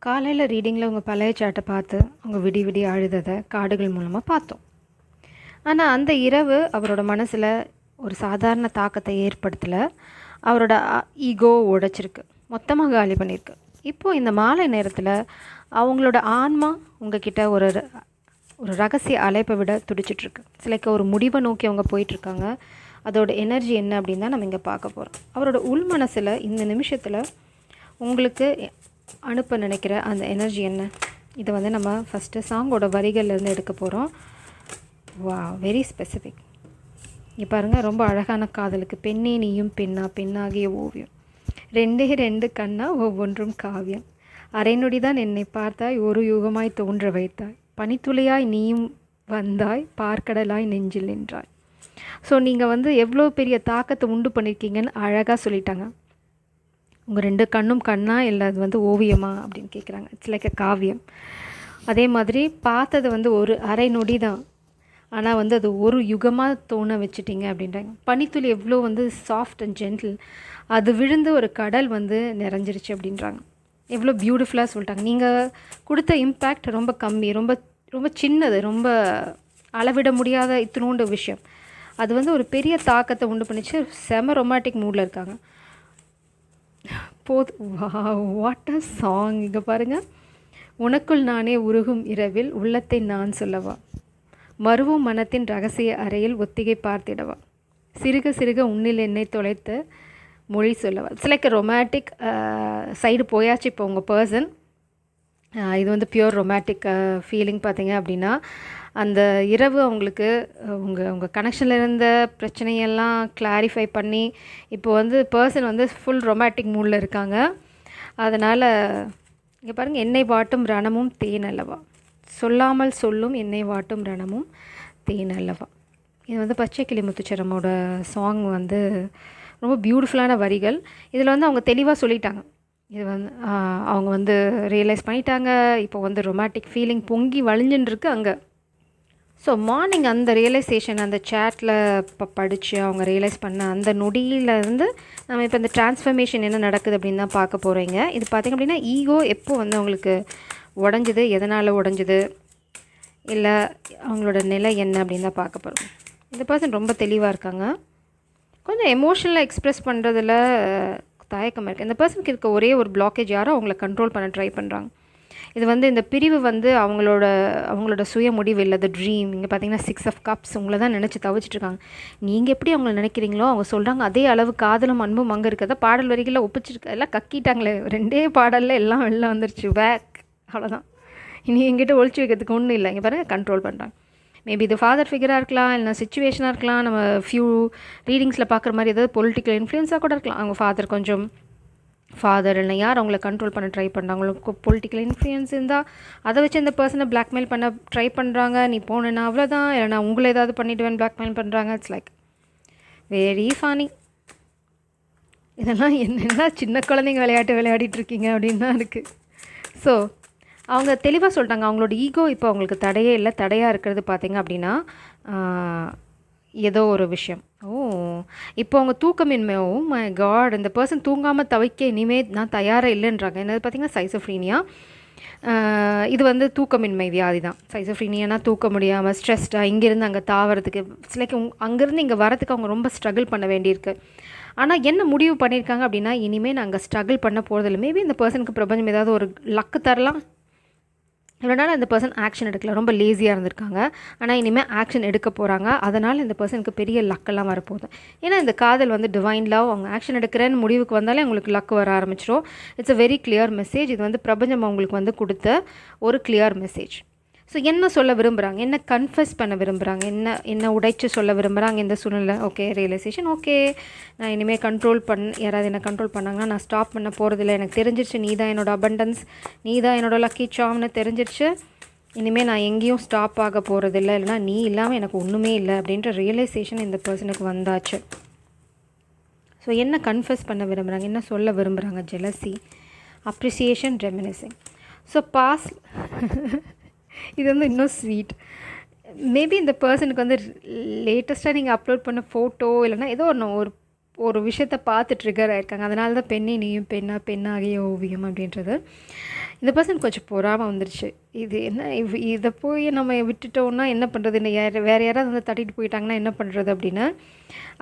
காலையில் ரீடிங்கில் உங்கள் பழைய சாட்டை பார்த்து அவங்க விடிய அழுததை கார்டுகள் மூலமாக பார்த்தோம். ஆனால் அந்த இரவு அவரோட மனசில் ஒரு சாதாரண தாக்கத்தை ஏற்படுத்தலை. அவரோட ஈகோ உடைச்சிருக்கு, மொத்தமாக காலி பண்ணியிருக்கு. இப்போது இந்த மாலை நேரத்தில் அவங்களோட ஆன்மா உங்ககிட்ட ஒரு ரகசிய அழைப்பை விட துடிச்சிட்ருக்கு. சிலைக்கு ஒரு முடிவை நோக்கி அவங்க போயிட்டுருக்காங்க. அதோட எனர்ஜி என்ன அப்படின்னு தான் நம்ம இங்கே பார்க்க போகிறோம். அவரோட உள் மனசில் இந்த நிமிஷத்தில் உங்களுக்கு அனுப்ப நினைக்கிற அந்த எனர்ஜி என்ன, இதை வந்து நம்ம ஃபஸ்ட்டு சாங்கோட வரிகள்லேருந்து எடுக்க போகிறோம். வா, வெரி ஸ்பெசிஃபிக். இங்கே பாருங்கள், ரொம்ப அழகான காதலுக்கு பெண்ணே நீயும் பெண்ணா, பெண்ணாகிய ஓவியம், ரெண்டே ரெண்டு கண்ணா ஒவ்வொன்றும் காவியம், அரை நொடிதான் என்னை பார்த்தாய் ஒரு யுகமாய் தோன்ற வைத்தாய், பனித்துளியாய் நீயும் வந்தாய் பார்க்கடலாய் நெஞ்சில் நின்றாய். ஸோ நீங்கள் வந்து எவ்வளோ பெரிய தாக்கத்தை உண்டு பண்ணியிருக்கீங்கன்னு அழகாக சொல்லிட்டாங்க. உங்கள் ரெண்டு கண்ணும் கண்ணா இல்லை அது வந்து ஓவியமா அப்படின்னு கேட்குறாங்க. இட்ஸ் லைக் அ காவியம். அதே மாதிரி பார்த்தது வந்து ஒரு அரை நொடி தான், ஆனால் வந்து அது ஒரு யுகமாக தோண வச்சுட்டிங்க அப்படின்றாங்க. பனித்துளி எவ்வளோ வந்து சாஃப்ட் அண்ட் ஜென்டில், அது விழுந்து ஒரு கடல் வந்து நிறைஞ்சிருச்சு அப்படின்றாங்க. எவ்வளோ பியூட்டிஃபுல்லாக சொல்லிட்டாங்க. நீங்கள் கொடுத்த இம்பேக்ட் ரொம்ப கம்மி, ரொம்ப ரொம்ப சின்னது, ரொம்ப அளவிட முடியாத இத்தினோண்டு விஷயம். அது வந்து ஒரு பெரிய தாக்கத்தை உண்டு பண்ணிச்சு. செம ரொமான்டிக் மூடில் இருக்காங்க. What a song. இங்கே பாருங்கள், உனக்குள் நானே உருகும் இரவில் உள்ளத்தை நான் சொல்லவா, மருவும் மனத்தின் ரகசிய அறையில் ஒத்திகை பார்த்திடவா, சிறுக சிறுக உன்னில் என்னை தொலைத்த மொழி சொல்லவா. இட்ஸ் லைக் ரொமான்டிக் சைடு போயாச்சு இப்போ உங்கள் பர்சன். இது வந்து பியூர் ரொமான்டிக் ஃபீலிங். பார்த்தீங்க அப்படின்னா அந்த இரவு அவங்களுக்கு உங்கள் கனெக்ஷனில் இருந்த பிரச்சனையெல்லாம் கிளாரிஃபை பண்ணி இப்போ வந்து பர்சன் வந்து ஃபுல் ரொமான்டிக் மூடில் இருக்காங்க. அதனால் இங்கே பாருங்கள், என்னை வாட்டும் ரணமும் தேன் அல்லவா, சொல்லாமல் சொல்லும் என்னை வாட்டும் ரணமும் தேன் அல்லவா. இது வந்து பச்சை கிளி முத்துச்சரமோட சாங் வந்து ரொம்ப பியூட்டிஃபுல்லான வரிகள். இதில் வந்து அவங்க தெளிவாக சொல்லிட்டாங்க. இது வந்து அவங்க வந்து ரியலைஸ் பண்ணிட்டாங்க. இப்போ வந்து ரொமான்டிக் ஃபீலிங் பொங்கி வழிஞ்சுட்டுருக்கு அங்கே. ஸோ மார்னிங் அந்த ரியலைசேஷன் அந்த சேட்டில் படித்து அவங்க ரியலைஸ் பண்ண அந்த நொடியிலேருந்து நம்ம இப்போ இந்த டிரான்ஸ்ஃபர்மேஷன் என்ன நடக்குது அப்படின்னு தான் பார்க்க போகிறீங்க. இது பார்த்திங்க அப்படின்னா ஈகோ எப்போ வந்து அவங்களுக்கு உடஞ்சிது, எதனால் உடஞ்சிது, இல்லை அவங்களோட நிலை என்ன அப்படின்னு தான் பார்க்க போகிறோம். இந்த பர்சன் ரொம்ப தெளிவாக இருக்காங்க. கொஞ்சம் எமோஷனலாக எக்ஸ்ப்ரெஸ் பண்ணுறதுல தயக்கம் இருக்குது. இந்த பர்சனுக்கு இருக்க ஒரே ஒரு பிளாக்கேஜ் யாரோ அவங்கள கண்ட்ரோல் பண்ண ட்ரை பண்ணுறாங்க. இது வந்து இந்த பிரிவு வந்து அவங்களோட சுய முடிவு இல்லை, த ட்ரீம். இங்கே பார்த்தீங்கன்னா 6 of Cups உங்களை தான் நினச்சி தவிச்சிட்ருக்காங்க. நீங்கள் எப்படி அவங்கள நினைக்கிறீங்களோ அவங்க சொல்கிறாங்க அதே அளவு காதலும் அன்பும் அங்கே இருக்கிறத பாடல் வரிகளில் ஒப்பிச்சிருக்க எல்லாம் கக்கிட்டாங்களே. 2 பாடலில் எல்லாம் வெளில வந்துருச்சு. பேக், அவ்வளோதான். இனி எங்கிட்ட ஒழிச்சு வைக்கிறதுக்கு ஒன்றும் இல்லை. இங்கே பாருங்கள், கண்ட்ரோல் பண்ணுறாங்க. மேபி இது ஃபாதர் ஃபிகராக இருக்கலாம், இல்லை சிச்சுவேஷனாக இருக்கலாம், நம்ம ஃபியூ ரீடிங்ஸில் பார்க்குற மாதிரி ஏதாவது பொலிட்டிக்கல் இன்ஃப்ளூயன்ஸாக கூட இருக்கலாம். அவங்க ஃபாதர் இல்லை யார் அவங்கள கண்ட்ரோல் பண்ண ட்ரை பண்ணுறாங்களுக்கு பொலிட்டிக்கல் இன்ஃப்ளூயன்ஸ் இருந்தால் அதை வச்சு இந்த பர்சனை பிளாக்மெயில் பண்ண ட்ரை பண்ணுறாங்க. நீ போனேன்னா அவ்வளோதான், இல்லைனா உங்களை ஏதாவது பண்ணிவிடுவேன் பிளாக்மெயில் பண்ணுறாங்க. It's like very funny. இதெல்லாம் என்னென்னா சின்ன குழந்தைங்க விளையாடிட்டுருக்கீங்க அப்படின்னு தான் இருக்குது. ஸோ அவங்க தெளிவாக சொல்லிட்டாங்க, அவங்களோட ஈகோ இப்போ அவங்களுக்கு தடையே இல்லை. தடையாக இருக்கிறது பார்த்திங்க அப்படின்னா ஏதோ ஒரு விஷயம். இப்போ அவங்க தூக்கமின்மை. மை காட், இந்த பர்சன் தூங்காமல் தவிக்க இனிமேல் நான் தயாராக இல்லைன்றாங்க. என்னது பார்த்திங்கன்னா சைசோஃப்ரீனியா. இது வந்து தூக்கமின்மை வியாதி தான். சைசோஃப்ரீனியானா தூக்க முடியாமல் ஸ்ட்ரெஸ்டாக இங்கேருந்து அங்கே தாவறதுக்கு, லைக் அங்கேருந்து இங்கே வரதுக்கு அவங்க ரொம்ப ஸ்ட்ரகிள் பண்ண வேண்டியிருக்கு. ஆனால் என்ன முடிவு பண்ணியிருக்காங்க அப்படின்னா, இனிமேல் நான் அங்கே ஸ்ட்ரகிள் பண்ண போகிறதில்ல. மேபி இந்த பர்சனுக்கு பிரபஞ்சம் ஏதாவது ஒரு லக்கு தரலாம். இவ்வளோ நாள் இந்த பர்சன் ஆக்ஷன் எடுக்கல, ரொம்ப லேசியாக இருந்திருக்காங்க. ஆனால் இனிமேல் ஆக்ஷன் எடுக்க போகிறாங்க. அதனால் இந்த பர்சனுக்கு பெரிய லக்கெல்லாம் வரப்போகுது. ஏன்னா இந்த காதல் வந்து டிவைன் லவ். அவங்க ஆக்ஷன் எடுக்கிறேன்னு முடிவுக்கு வந்தாலே அவங்களுக்கு லக் வர ஆரம்பிச்சிடும். It's a very clear message. இது வந்து பிரபஞ்சம் அவங்களுக்கு வந்து கொடுத்த ஒரு கிளியர் மெசேஜ். ஸோ என்ன சொல்ல விரும்புகிறாங்க, என்ன கன்ஃபஸ் பண்ண விரும்புகிறாங்க, என்ன உடைச்சு சொல்ல விரும்புகிறாங்க இந்த சூழ்நிலை. Okay, realisation. ஓகே, நான் இனிமேல் யாராவது என்னை கண்ட்ரோல் பண்ணாங்கன்னா நான் ஸ்டாப் பண்ண போகிறதில்ல. எனக்கு தெரிஞ்சிருச்சு நீ தான் என்னோடய அபண்டன்ஸ், நீ தான் என்னோடய லக்கி சாம்னு தெரிஞ்சிருச்சு. இனிமேல் நான் எங்கேயும் ஸ்டாப் ஆக போகிறதில்ல, இல்லைனா நீ இல்லாமல் எனக்கு ஒன்றுமே இல்லை அப்படின்ற ரியலைசேஷன் இந்த பர்சனுக்கு வந்தாச்சு. ஸோ என்ன கன்ஃபஸ் பண்ண விரும்புகிறாங்க, என்ன சொல்ல விரும்புகிறாங்க. Jealousy, appreciation, reminiscing. So past இது வந்து இன்னும் ஸ்வீட். மேபி இந்த பர்சனுக்கு வந்து லேட்டஸ்ட்டாக நீங்கள் அப்லோட் பண்ண ஃபோட்டோ இல்லைனா ஏதோ ஒரு ஒரு விஷயத்தை பார்த்து ட்ரிகர் ஆகிருக்காங்க. அதனால தான் பெண்ணே நீயும் பெண்ணா பெண்ணாகிய ஓவியம் அப்படின்றது. இந்த பர்சன் கொஞ்சம் பொறாமல் வந்துருச்சு. இது என்ன இதை போய் நம்ம விட்டுட்டோம்னா என்ன பண்ணுறது, இந்த வேறு யாராவது வந்து தட்டிட்டு போயிட்டாங்கன்னா என்ன பண்ணுறது அப்படின்னு.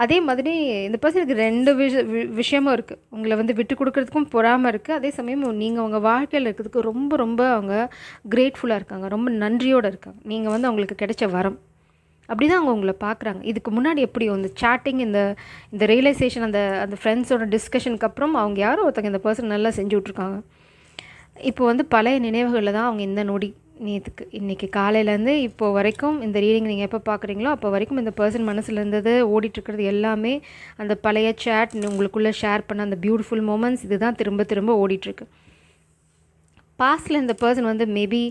அதே மாதிரி இந்த பர்சனுக்கு 2 விஷயமும் இருக்குது. உங்களை வந்து விட்டு கொடுக்குறதுக்கும் பொறாமல் இருக்குது. அதே சமயம் நீங்கள் உங்கள் வாழ்க்கையில் இருக்கிறதுக்கு ரொம்ப ரொம்ப அவங்க கிரேட்ஃபுல்லாக இருக்காங்க, ரொம்ப நன்றியோடு இருக்காங்க. நீங்கள் வந்து அவங்களுக்கு கிடைச்ச வரம் அப்படி தான் அவங்க உங்களை பார்க்குறாங்க. இதுக்கு முன்னாடி எப்படி இந்த சாட்டிங், இந்த ரியலைசேஷன், அந்த ஃப்ரெண்ட்ஸோட டிஸ்கஷனுக்கு அப்புறம் அவங்க யாரோ ஒருத்தங்க இந்த பர்சன் நல்லா செஞ்சு விட்ருக்காங்க. இப்போ வந்து பழைய நினைவுகளில் தான் அவங்க இந்த நொடி நேற்றுக்கு இன்றைக்கி காலையிலேருந்து இப்போது வரைக்கும் இந்த ரீடிங் நீங்கள் எப்போ பார்க்குறீங்களோ அப்போ வரைக்கும் இந்த பர்சன் மனசில் இருந்தது ஓடிட்டுருக்கிறது எல்லாமே அந்த பழைய சேட், உங்களுக்குள்ளே ஷேர் பண்ண அந்த பியூட்டிஃபுல் மூமெண்ட்ஸ் இது தான் திரும்ப திரும்ப ஓடிட்டுருக்கு. பாஸ்டில் இந்த பர்சன் வந்து மேபி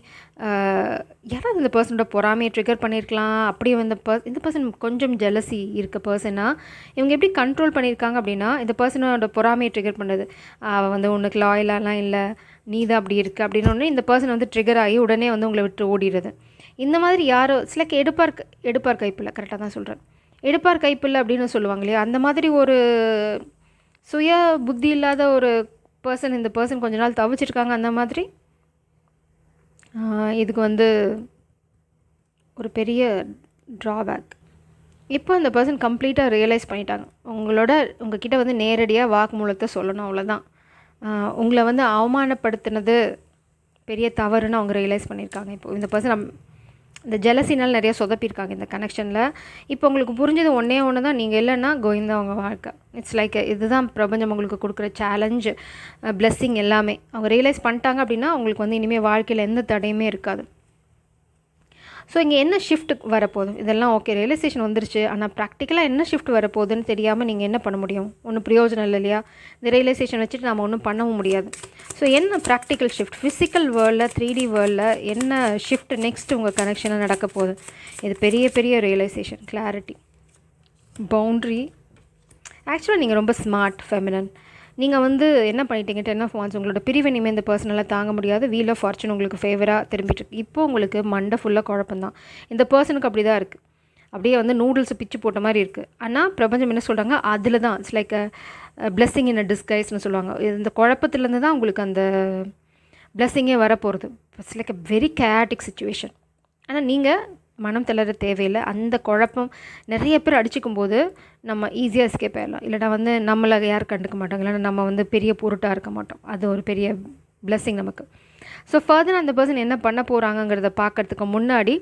யாராவது இந்த பர்சனோட பொறாமையை ட்ரிகர் பண்ணியிருக்கலாம். அப்படியே இந்த பர்சன் கொஞ்சம் ஜெலசி இருக்க பர்சனாக இவங்க எப்படி கண்ட்ரோல் பண்ணியிருக்காங்க அப்படின்னா, இந்த பர்சனோட பொறாமையை ட்ரிகர் பண்ணுறது. அவள் வந்து உனக்கு லாயலாலாம் இல்லை, நீ தான் அப்படி இருக்குது அப்படின்னு இந்த பர்சன் வந்து ட்ரிகர் ஆகி உடனே வந்து உங்களை விட்டு ஓடிடுறது. இந்த மாதிரி யாரோ சிலக்கு எடுப்பார் கைப்பில்லை, கரெக்டாக தான் சொல்கிறேன், எடுப்பார் கைப்பில்லை அப்படின்னு சொல்லுவாங்க இல்லையா, அந்த மாதிரி ஒரு சுய புத்தி இல்லாத ஒரு பர்சன் இந்த பர்சன் கொஞ்ச நாள் தவிச்சிருக்காங்க. அந்த மாதிரி இதுக்கு வந்து ஒரு பெரிய ட்ராபேக். இப்போ அந்த பர்சன் கம்ப்ளீட்டாக ரியலைஸ் பண்ணிட்டாங்க. உங்ககிட்ட வந்து நேரடியாக வாக்குமூலத்தை சொல்லணும், அவ்வளோதான். உங்களை வந்து அவமானப்படுத்தினது பெரிய தவறுன்னு அவங்க ரியலைஸ் பண்ணியிருக்காங்க. இப்போ இந்த பர்சன் இந்த ஜெலசினால் நிறைய சொதப்பியிருக்காங்க இந்த கனெக்ஷனில். இப்போ உங்களுக்கு புரிஞ்சது ஒன்று தான், நீங்கள் இல்லைன்னா கோவிந்தா அவங்க வாழ்க்கை. இட்ஸ் லைக் இதுதான் பிரபஞ்சம் உங்களுக்கு கொடுக்குற சேலஞ்சு, பிளெஸ்ஸிங் எல்லாமே. அவங்க ரியலைஸ் பண்ணிட்டாங்க அப்படின்னா அவங்களுக்கு வந்து இனிமேல் வாழ்க்கையில் எந்த தடையுமே இருக்காது. ஸோ இங்கே என்ன ஷிஃப்ட் வரப்போகுது, இதெல்லாம் ஓகே ரியலைசேஷன் வந்துருச்சு. ஆனால் ப்ராக்டிக்கலாக என்ன ஷிஃப்ட் வரப்போகுதுன்னு தெரியாமல் நீங்கள் என்ன பண்ண முடியும், ஒன்றும் பிரயோஜனம் இல்லை இல்லையா. இந்த ரியலைசேஷன் வச்சுட்டு நம்ம ஒன்றும் பண்ணவும் முடியாது. ஸோ என்ன ப்ராக்டிக்கல் ஷிஃப்ட், ஃபிசிக்கல் வேர்ல்டில் 3D வேர்ல்டில் என்ன ஷிஃப்ட் நெக்ஸ்ட் உங்கள் கனெக்ஷனில் நடக்க போகுது. இது பெரிய பெரிய ரியலைசேஷன், கிளாரிட்டி, பவுண்ட்ரி. ஆக்சுவலாக நீங்கள் ரொம்ப ஸ்மார்ட், ஃபெமினன். நீங்கள் வந்து என்ன பண்ணிட்டீங்க, 10 of Wands உங்களோட பிரிவு இனிமேல் இந்த பர்சனலாக தாங்க முடியாது. வீல் ஆஃப் ஃபார்ச்சூன் உங்களுக்கு ஃபேவராக திரும்பிட்டு இருக்கு. இப்போ உங்களுக்கு மண்டை ஃபுல்லாக குழப்பந்தான். இந்த பர்சனுக்கு அப்படி தான் இருக்குது, அப்படியே வந்து நூடுல்ஸ் பிச்சு போட்ட மாதிரி இருக்குது. ஆனால் பிரபஞ்சம் என்ன சொல்கிறாங்க, அதில் தான் இட்ஸ் லைக் பிளெஸ்ஸிங் இன் அ டிஸ்கைஸ்னு சொல்லுவாங்க. இந்த குழப்பத்துலேருந்து தான் உங்களுக்கு அந்த பிளெஸ்ஸிங்கே வரப்போகிறது. It's like a very கேட்டிக் situation. ஆனால் நீங்கள் மனம் தளர தேவையில்லை. அந்த குழப்பம் நிறைய பேர் அடிச்சுக்கும் போது நம்ம ஈஸியாக எஸ்கேப் ஆகிடலாம். இல்லைனா வந்து நம்மளை யாரும் கண்டுக்க மாட்டாங்க, இல்லைனா நம்ம வந்து பெரிய பொருட்டாக இருக்க மாட்டோம். அது ஒரு பெரிய பிளெஸ்ஸிங் நமக்கு. ஸோ ஃபர்தர் அந்த பர்சன் என்ன பண்ண போகிறாங்கங்கிறத பார்க்குறதுக்கு முன்னாடி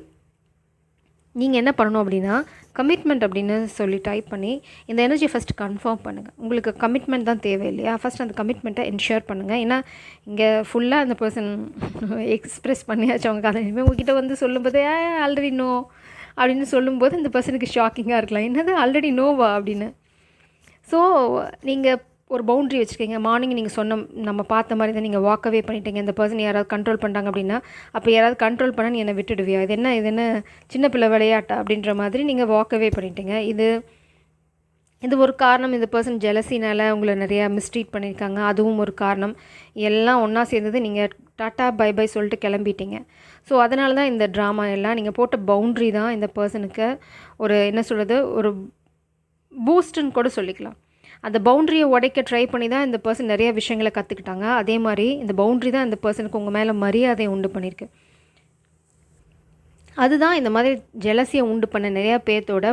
நீங்கள் என்ன பண்ணணும் அப்படின்னா, கமிட்மெண்ட் அப்படின்னு சொல்லி டைப் பண்ணி இந்த எனர்ஜியை ஃபஸ்ட் கன்ஃபார்ம் பண்ணுங்கள். உங்களுக்கு கமிட்மெண்ட் தான் தேவை இல்லையா, ஃபஸ்ட் அந்த கமிட்மெண்ட்டை என்ஷூர் பண்ணுங்கள். ஏன்னா இங்கே ஃபுல்லாக அந்த பர்சன் எக்ஸ்ப்ரெஸ் பண்ணியாச்சு அவங்க கதை. இனிமேல் உங்ககிட்ட வந்து சொல்லும்போது ஆல்ரெடி நோ அப்படின்னு சொல்லும்போது இந்த பர்சனுக்கு ஷாக்கிங்காக இருக்கலாம், என்னது ஆல்ரெடி நோவா அப்படின்னு. ஸோ நீங்கள் ஒரு பவுண்ட்ரி வச்சுருக்கீங்க. மார்னிங் நீங்கள் நம்ம பார்த்த மாதிரி தான் நீங்கள் வாக்கவே பண்ணிட்டீங்க. இந்த பர்சன் யாராவது கண்ட்ரோல் பண்ணுறாங்க அப்படின்னா, அப்போ யாராவது கண்ட்ரோல் பண்ண நீ என்னை விட்டுடுவியா, இது என்ன சின்ன பிள்ளை விளையாட்டா அப்படின்ற மாதிரி நீங்கள் வாக்கவே பண்ணிட்டீங்க. இது ஒரு காரணம். இந்த பர்சன் ஜெலசினால் உங்களை நிறையா மிஸ்ட்ரீட் பண்ணியிருக்காங்க, அதுவும் ஒரு காரணம். எல்லாம் ஒன்றா சேர்ந்தது, நீங்கள் டாட்டா பை பை சொல்லிட்டு கிளம்பிட்டீங்க. ஸோ அதனால தான் இந்த ட்ராமா எல்லாம். நீங்கள் போட்ட பவுண்ட்ரி தான் இந்த பர்சனுக்கு ஒரு என்ன சொல்கிறது, ஒரு பூஸ்ட்டுன்னு கூட சொல்லிக்கலாம். அந்த பவுண்ட்ரியை உடைக்க ட்ரை பண்ணி தான் இந்த பர்சன் நிறைய விஷயங்களை கற்றுக்கிட்டாங்க. அதே மாதிரி இந்த பவுண்ட்ரி தான் இந்த பர்சனுக்கு உங்கள் மேலே மரியாதையை உண்டு பண்ணியிருக்கு. அதுதான் இந்த மாதிரி ஜெலசியை உண்டு பண்ண நிறையா பேர்த்தோட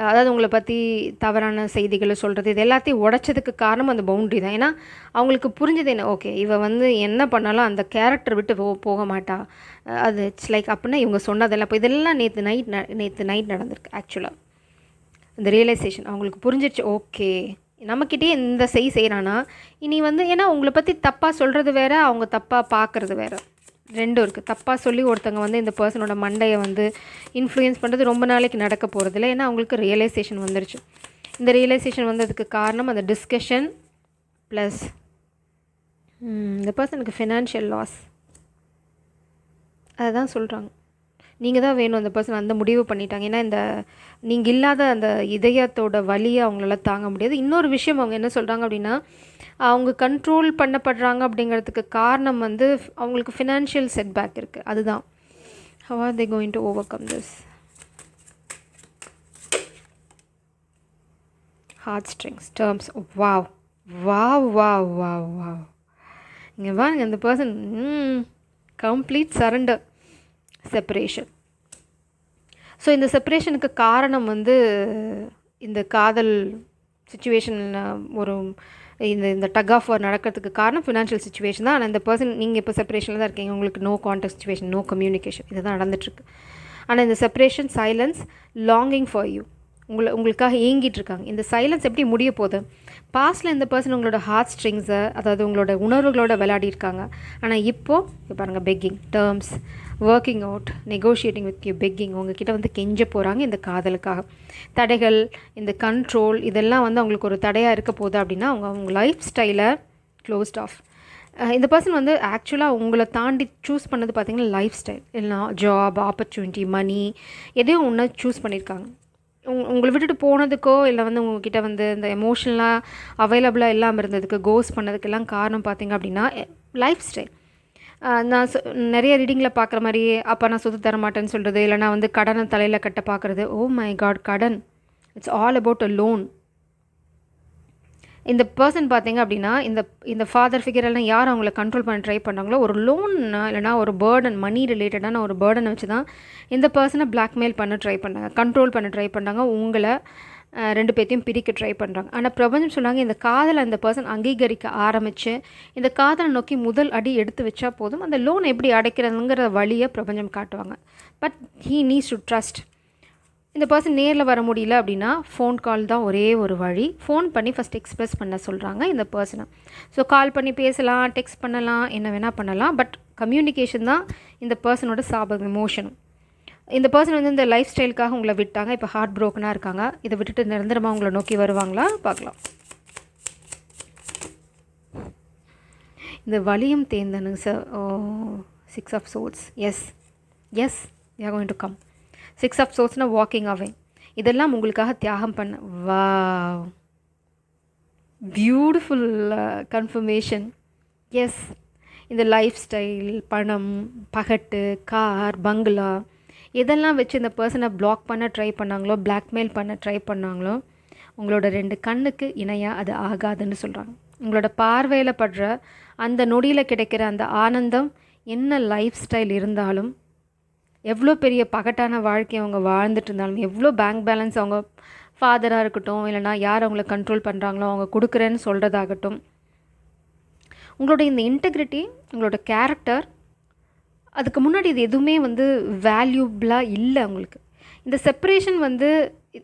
அதாவது உங்களை பற்றி தவறான செய்திகளை சொல்கிறது, இது எல்லாத்தையும் உடைச்சதுக்கு காரணம் அந்த பவுண்ட்ரி தான். ஏன்னா அவங்களுக்கு புரிஞ்சது என்ன, ஓகே இவ வந்து என்ன பண்ணாலும் அந்த கேரக்டர் விட்டு போக மாட்டா, அது இட்ஸ் லைக் அப்படின்னா இவங்க சொன்னதெல்லாம் இப்போ இதெல்லாம் நேற்று நைட் நடந்திருக்கு. ஆக்சுவலாக இந்த ரியலைசேஷன் அவங்களுக்கு புரிஞ்சிடுச்சு. ஓகே நம்மக்கிட்டே இந்த செய்கிறானா இனி வந்து, ஏன்னா உங்களை பற்றி தப்பாக சொல்கிறது வேறு, அவங்க தப்பாக பார்க்குறது வேறு, ரெண்டும் இருக்குது. தப்பாக சொல்லி ஒருத்தங்க வந்து இந்த பர்சனோட மண்டையை வந்து இன்ஃப்ளூயன்ஸ் பண்ணுறது ரொம்ப நாளைக்கு நடக்க போகிறதில்ல. ஏன்னா அவங்களுக்கு ரியலைசேஷன் வந்துருச்சு. இந்த ரியலைசேஷன் வந்ததுக்கு காரணம் அந்த டிஸ்கஷன் ப்ளஸ் இந்த பர்சனுக்கு ஃபினான்ஷியல் லாஸ். அதுதான் சொல்கிறாங்க, நீங்கள் தான் வேணும். அந்த பர்சன் அந்த முடிவு பண்ணிட்டாங்க. ஏன்னா நீங்கள் இல்லாத அந்த இதயத்தோட வலியை அவங்களால தாங்க முடியாது. இன்னொரு விஷயம் அவங்க என்ன சொல்கிறாங்க அப்படின்னா, அவங்க கண்ட்ரோல் பண்ணப்படுறாங்க அப்படிங்கிறதுக்கு காரணம் வந்து அவங்களுக்கு ஃபினான்ஷியல் செட்பேக் இருக்குது. அதுதான் how are they going to overcome this, heart strings terms. Wow wow wow wow wow. இங்கே பாருங்க, அந்த person complete surrender, separation. So இந்த செப்பரேஷனுக்கு காரணம் வந்து இந்த காதல் சுச்சுவேஷனில் ஒரு இந்த டக் ஆஃப் வார் நடக்கிறதுக்கு காரணம் ஃபினான்ஷியல் சுச்சுவேஷன் தான். ஆனால் இந்த பர்சன், நீங்கள் இப்போ செப்பரேஷனில் தான் இருக்கீங்க, உங்களுக்கு no contact situation, no communication, இது தான் நடந்துகிட்ருக்கு. ஆனால் இந்த separation, silence, longing for you, உங்களுக்காக ஏங்கிட்டு இருக்காங்க. இந்த சைலன்ஸ் எப்படி முடிய போகுது? பாஸ்ட்டில் இந்த பர்சன் உங்களோட ஹார்ட் ஸ்ட்ரிங்ஸை, அதாவது உங்களோட உணர்வுகளோட விளையாடி இருக்காங்க. ஆனால் இப்போது பாருங்கள், begging, terms, working out, negotiating with you, begging, உங்ககிட்ட வந்து கெஞ்ச போகிறாங்க இந்த காதலுக்காக. தடைகள், இந்த கண்ட்ரோல், இதெல்லாம் வந்து அவங்களுக்கு ஒரு தடையாக இருக்க போகுது அப்படின்னா அவங்க லைஃப் ஸ்டைலை க்ளோஸ்ட் ஆஃப். இந்த பர்சன் வந்து ஆக்சுவலாக உங்களை தாண்டி சூஸ் பண்ணது பார்த்திங்கன்னா லைஃப் ஸ்டைல், இல்லைனா ஜாப், ஆப்பர்ச்சுனிட்டி, மணி, எதையும் ஒன்று சூஸ் பண்ணியிருக்காங்க. உங்களை விட்டுட்டு போனதுக்கோ இல்லை வந்து உங்ககிட்ட வந்து இந்த எமோஷனலாக அவைலபிளாக இல்லாமல் இருந்ததுக்கு, கோஸ் பண்ணதுக்கெல்லாம் காரணம் பார்த்திங்க அப்படின்னா லைஃப் ஸ்டைல். நான் நிறைய ரீடிங்கில் பார்க்குற மாதிரியே, அப்போ நான் சொத்து தர மாட்டேன்னு சொல்கிறது, இல்லைனா வந்து கடனை தலையில் கட்ட பார்க்குறது. ஓ மை காட், கடன், it's all about a loan. இந்த பர்சன் பார்த்திங்க அப்படின்னா இந்த ஃபாதர் ஃபிகரெல்லாம் யார் அவங்கள கண்ட்ரோல் பண்ண ட்ரை பண்ணுறாங்களோ, ஒரு லோன்னா இல்லைனா ஒரு பேர்டன், மணி ரிலேட்டடான ஒரு பேர்டனை வச்சு தான் இந்த பர்சனை பிளாக்மெயில் பண்ண ட்ரை பண்ணாங்க, கண்ட்ரோல் பண்ண ட்ரை பண்ணாங்க, உங்களை ரெண்டு பேர்த்தையும் பிரிக்க ட்ரை பண்ணுறாங்க. ஆனால் பிரபஞ்சம் சொன்னாங்க, இந்த காதலை அந்த பர்சன் அங்கீகரிக்க ஆரம்பித்து இந்த காதலை நோக்கி முதல் அடி எடுத்து வச்சா போதும், அந்த லோன் எப்படி அடைக்கிறதுங்கிற வழியை பிரபஞ்சம் காட்டுவாங்க. But he needs to trust. இந்த பர்சன் நேரில் வர முடியல அப்படின்னா ஃபோன் கால் தான் ஒரே ஒரு வழி. ஃபோன் பண்ணி ஃபஸ்ட் எக்ஸ்ப்ரெஸ் பண்ண சொல்கிறாங்க இந்த பர்சனை. ஸோ கால் பண்ணி பேசலாம், டெக்ஸ்ட் பண்ணலாம், என்ன வேணால் பண்ணலாம். பட் கம்யூனிகேஷன் தான் இந்த பர்சனோட சாபம், எமோஷனும். இந்த பர்சன் வந்து இந்த லைஃப் ஸ்டைலுக்காக உங்களை விட்டாங்க, இப்போ ஹார்ட் ப்ரோக்கனாக இருக்காங்க. இதை விட்டுட்டு நிரந்தரமாக உங்களை நோக்கி வருவாங்களா பார்க்கலாம். இந்த வலியும் தேர்ந்தனுங்க sir. 6 of Swords. Yes you are going to come. 6 of Swordsனால் வாக்கிங் அவே. இதெல்லாம் உங்களுக்காக தியாகம் பண்ண. வா, பியூட்டிஃபுல் கன்ஃபர்மேஷன். எஸ், இந்த லைஃப் ஸ்டைல், பணம், பகட்டு, கார், பங்களா, எதெல்லாம் வச்சு இந்த பர்சனை பிளாக் பண்ண ட்ரை பண்ணாங்களோ, பிளாக்மெயில் பண்ண ட்ரை பண்ணாங்களோ, உங்களோட 2 கண்ணுக்கு இணையாக அது ஆகாதுன்னு சொல்கிறாங்க. உங்களோட பார்வையில் படுற அந்த நொடியில் கிடைக்கிற அந்த ஆனந்தம், என்ன லைஃப் ஸ்டைல் இருந்தாலும், எவ்வளோ பெரிய பகட்டான வாழ்க்கையை அவங்க வாழ்ந்துட்டு இருந்தாலும், எவ்வளோ பேங்க் பேலன்ஸ் அவங்க ஃபாதராக இருக்கட்டும், இல்லைனா யார் அவங்கள கண்ட்ரோல் பண்ணுறாங்களோ அவங்க கொடுக்குறேன்னு சொல்கிறதாகட்டும், உங்களோட இந்த இன்டெகிரிட்டி, உங்களோட கேரக்டர், அதுக்கு முன்னாடி இது எதுவுமே வந்து வேல்யூபிளாக இல்லை அவங்களுக்கு. இந்த செப்பரேஷன் வந்து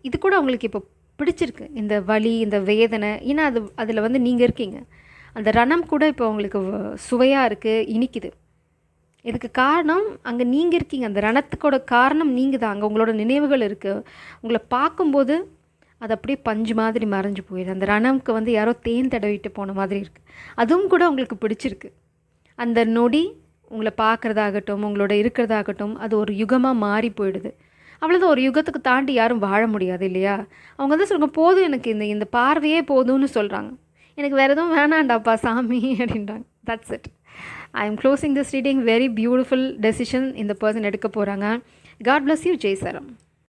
இது கூட அவங்களுக்கு இப்போ பிடிச்சிருக்கு, இந்த வலி, இந்த வேதனை. ஏன்னா அதில் வந்து நீங்கள் இருக்கீங்க. அந்த ரணம் கூட இப்போ அவங்களுக்கு சுவையாக இருக்குது, இனிக்குது. இதுக்கு காரணம் அங்கே நீங்கள் இருக்கீங்க. அந்த ரணத்துக்கோட காரணம் நீங்கள் தான். அங்கே உங்களோட நினைவுகள் இருக்குது. உங்களை பார்க்கும்போது அது அப்படியே பஞ்சு மாதிரி மறைஞ்சு போயிடுது. அந்த ரணம்க்கு வந்து யாரோ தேன் தடவிட்டு போன மாதிரி இருக்குது. அதுவும் கூட உங்களுக்கு பிடிச்சிருக்கு. அந்த நொடி உங்களை பார்க்குறதாகட்டும், உங்களோட இருக்கிறதாகட்டும், அது ஒரு யுகமாக மாறி போயிடுது. அவ்வளோதான். ஒரு யுகத்துக்கு தாண்டி யாரும் வாழ முடியாது இல்லையா? அவங்க வந்து சொல்லுங்க, போதும் எனக்கு இந்த பார்வையே போதும்னு சொல்கிறாங்க. எனக்கு வேறு எதுவும் வேணாண்டாப்பா சாமி அப்படின்றாங்க. That's it. I am closing this reading. Very beautiful decision இந்த பர்சன் எடுக்க போகிறாங்க. God bless you, ஜெய் சரம்.